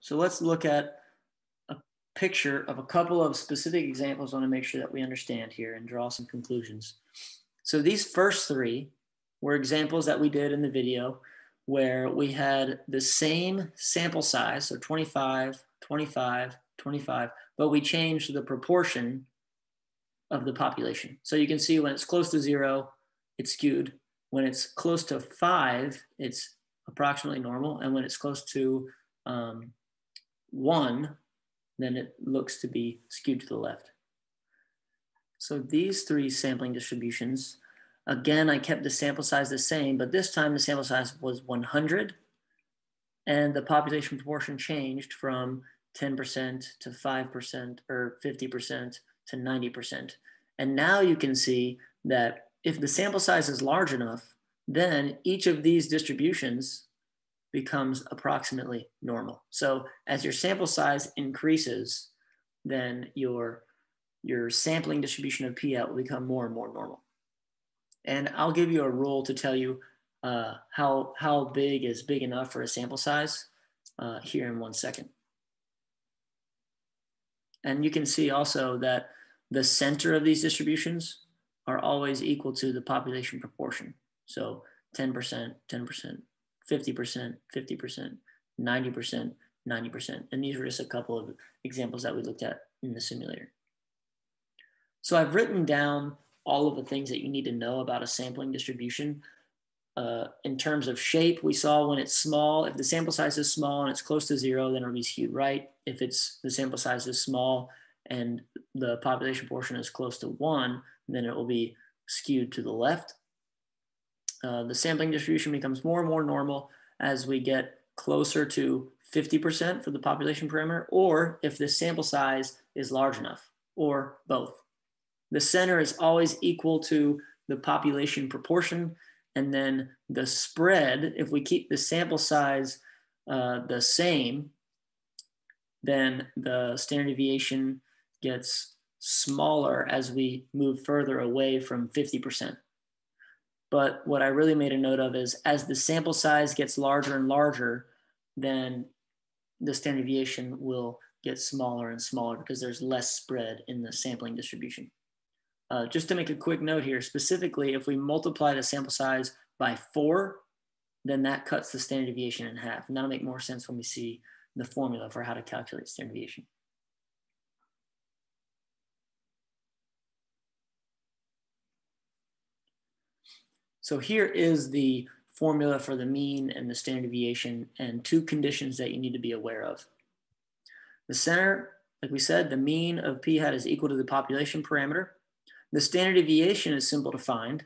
So let's look at a picture of a couple of specific examples. I want to make sure that we understand here and draw some conclusions. So these first three were examples that we did in the video where we had the same sample size, so 25, 25, 25, but we changed the proportion of the population. So you can see when it's close to 0, it's skewed. When it's close to 5, it's approximately normal. And when it's close to 1, then it looks to be skewed to the left. So these three sampling distributions, again, I kept the sample size the same, but this time the sample size was 100 and the population proportion changed from 10% to 5% or 50% to 90%. And now you can see that if the sample size is large enough, then each of these distributions becomes approximately normal. So as your sample size increases, then your sampling distribution of P out will become more and more normal. And I'll give you a rule to tell you how big is big enough for a sample size here in 1 second. And you can see also that the center of these distributions are always equal to the population proportion. So 10%, 10%, 50%, 50%, 90%, 90%. And these are just a couple of examples that we looked at in the simulator. So I've written down all of the things that you need to know about a sampling distribution. In terms of shape, we saw when it's small, if the sample size is small and it's close to 0, then it'll be skewed right. If the sample size is small and the population portion is close to 1, then it will be skewed to the left. The sampling distribution becomes more and more normal as we get closer to 50% for the population parameter, or if the sample size is large enough, or both. The center is always equal to the population proportion, and then the spread, if we keep the sample size the same, then the standard deviation gets smaller as we move further away from 50%. But what I really made a note of is as the sample size gets larger and larger, then the standard deviation will get smaller and smaller because there's less spread in the sampling distribution. Just to make a quick note here, specifically, if we multiply the sample size by 4, then that cuts the standard deviation in half. And that'll make more sense when we see the formula for how to calculate standard deviation. So here is the formula for the mean and the standard deviation and 2 conditions that you need to be aware of. The center, like we said, the mean of p hat is equal to the population parameter. The standard deviation is simple to find.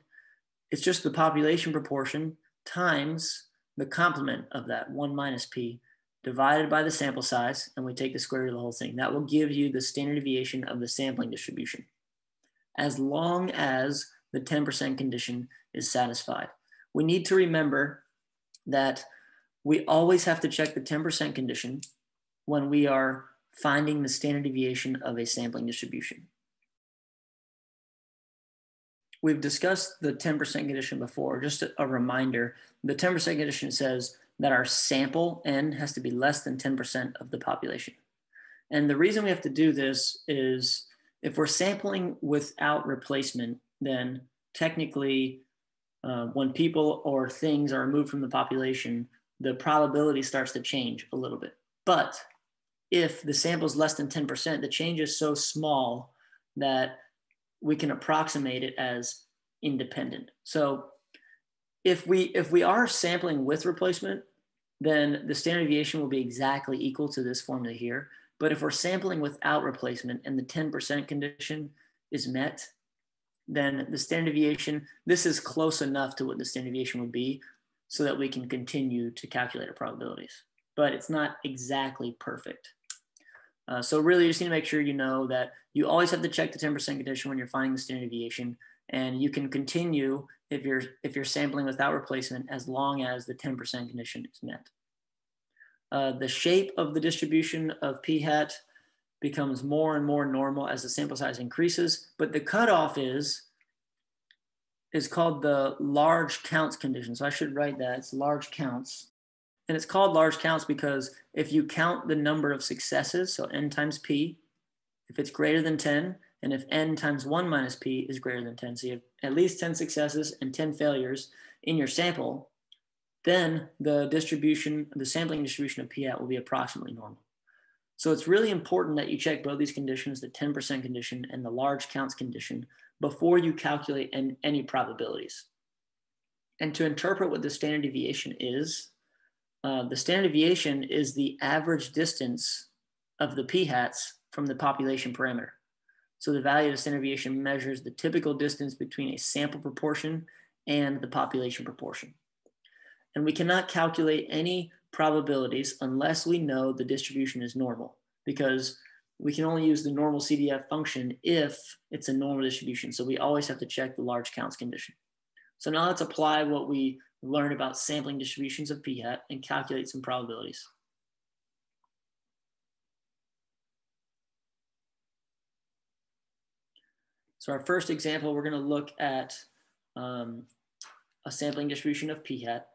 It's just the population proportion times the complement of that, 1 minus p, divided by the sample size, and we take the square root of the whole thing. That will give you the standard deviation of the sampling distribution, as long as the 10% condition is satisfied. We need to remember that we always have to check the 10% condition when we are finding the standard deviation of a sampling distribution. We've discussed the 10% condition before. Just a reminder, the 10% condition says that our sample n has to be less than 10% of the population. And the reason we have to do this is if we're sampling without replacement, then technically when people or things are removed from the population, the probability starts to change a little bit. But if the sample is less than 10%, the change is so small that we can approximate it as independent. So if we are sampling with replacement, then the standard deviation will be exactly equal to this formula here. But if we're sampling without replacement and the 10% condition is met, then the standard deviation, this is close enough to what the standard deviation would be so that we can continue to calculate our probabilities. But it's not exactly perfect. So really you just need to make sure you know that you always have to check the 10% condition when you're finding the standard deviation, and you can continue if you're sampling without replacement as long as the 10% condition is met. The shape of the distribution of p hat becomes more and more normal as the sample size increases, but the cutoff is called the large counts condition. So I should write that, it's large counts. And it's called large counts because if you count the number of successes, so n times p, if it's greater than 10, and if n times 1 minus p is greater than 10, so you have at least 10 successes and 10 failures in your sample, then the sampling distribution of p hat will be approximately normal. So it's really important that you check both these conditions, the 10% condition and the large counts condition, before you calculate any probabilities. And to interpret what the standard deviation is, the standard deviation is the average distance of the p-hats from the population parameter. So the value of the standard deviation measures the typical distance between a sample proportion and the population proportion. And we cannot calculate any probabilities unless we know the distribution is normal, because we can only use the normal CDF function if it's a normal distribution. So we always have to check the large counts condition. So now let's apply what we learned about sampling distributions of p-hat and calculate some probabilities. So our first example, we're going to look at a sampling distribution of p-hat.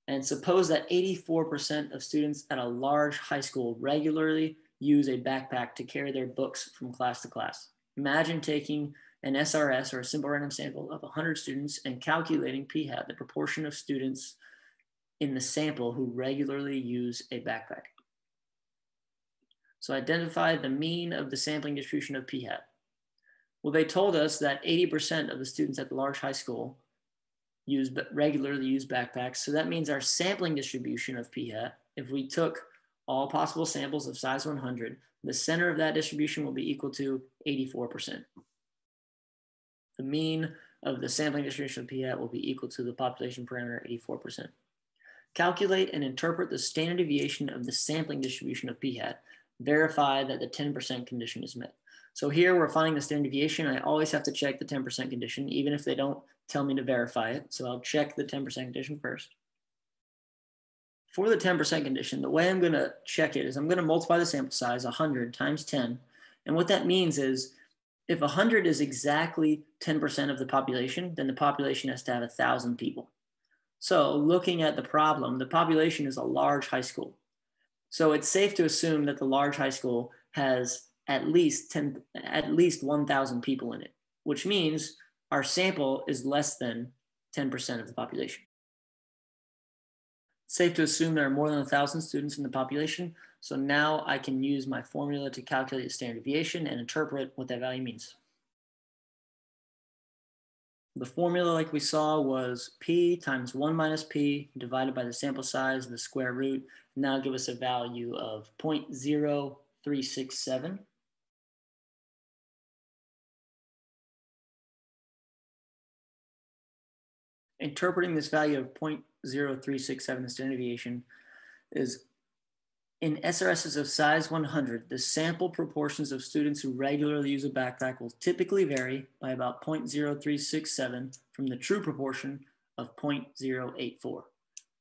And suppose that 84% of students at a large high school regularly use a backpack to carry their books from class to class. Imagine taking an SRS, or a simple random sample, of 100 students and calculating p-hat, the proportion of students in the sample who regularly use a backpack. So identify the mean of the sampling distribution of p-hat. Well, they told us that 80% of the students at the large high school regularly use backpacks. So that means our sampling distribution of p-hat, if we took all possible samples of size 100, the center of that distribution will be equal to 84%. The mean of the sampling distribution of p-hat will be equal to the population parameter, 84%. Calculate and interpret the standard deviation of the sampling distribution of p-hat. Verify that the 10% condition is met. So here we're finding the standard deviation. I always have to check the 10% condition, even if they don't tell me to verify it. So I'll check the 10% condition first. For the 10% condition, the way I'm going to check it is I'm going to multiply the sample size, 100 times 10. And what that means is if 100 is exactly 10% of the population, then the population has to have 1,000 people. So looking at the problem, the population is a large high school. So it's safe to assume that the large high school has at least 1,000 people in it, which means our sample is less than 10% of the population. It's safe to assume there are more than 1,000 students in the population. So now I can use my formula to calculate the standard deviation and interpret what that value means. The formula, like we saw, was p times 1 minus p divided by the sample size, the square root, and that'll give us a value of 0.0367. Interpreting this value of 0.0367, the standard deviation, is in SRSs of size 100, the sample proportions of students who regularly use a backpack will typically vary by about 0.0367 from the true proportion of 0.084.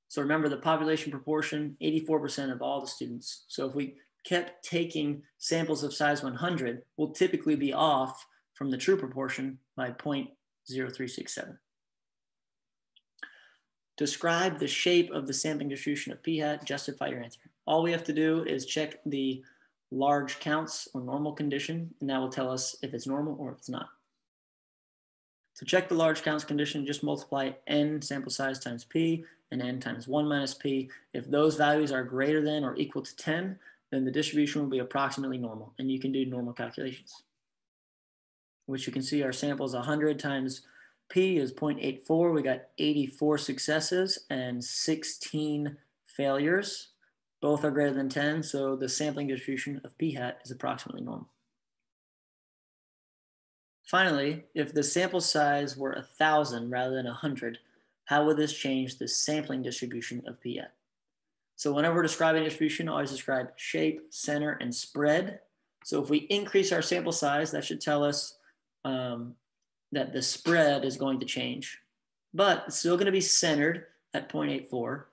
So remember the population proportion, 84% of all the students. So if we kept taking samples of size 100, we'll typically be off from the true proportion by 0.0367. Describe the shape of the sampling distribution of p-hat, justify your answer. All we have to do is check the large counts or normal condition, and that will tell us if it's normal or if it's not. To check the large counts condition, just multiply n sample size times p and n times 1 minus p. If those values are greater than or equal to 10, then the distribution will be approximately normal, and you can do normal calculations. Which you can see our sample is 100 times p is 0.84. We got 84 successes and 16 failures. Both are greater than 10, so the sampling distribution of p-hat is approximately normal. Finally, if the sample size were 1,000 rather than 100, how would this change the sampling distribution of p-hat? So whenever we're describing distribution, I always describe shape, center, and spread. So if we increase our sample size, that should tell us that the spread is going to change, but it's still going to be centered at 0.84,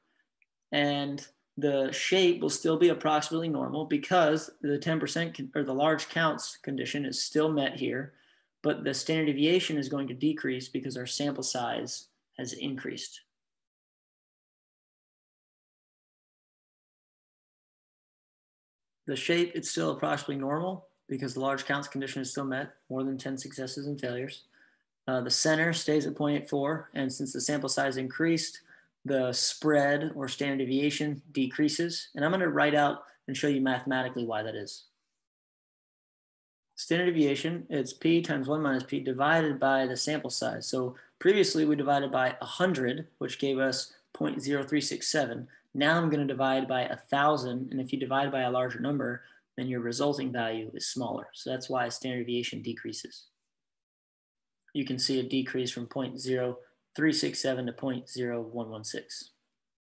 and the shape will still be approximately normal because the 10% or the large counts condition is still met here, but the standard deviation is going to decrease because our sample size has increased. The shape, it's still approximately normal because the large counts condition is still met, more than 10 successes and failures. The center stays at 0.84, and since the sample size increased, the spread or standard deviation decreases. And I'm going to write out and show you mathematically why that is. Standard deviation, it's p times 1 minus p divided by the sample size. So previously we divided by 100, which gave us 0.0367. Now I'm going to divide by 1,000, and if you divide by a larger number, then your resulting value is smaller. So that's why standard deviation decreases. You can see a decrease from 0.0367 to 0.0116.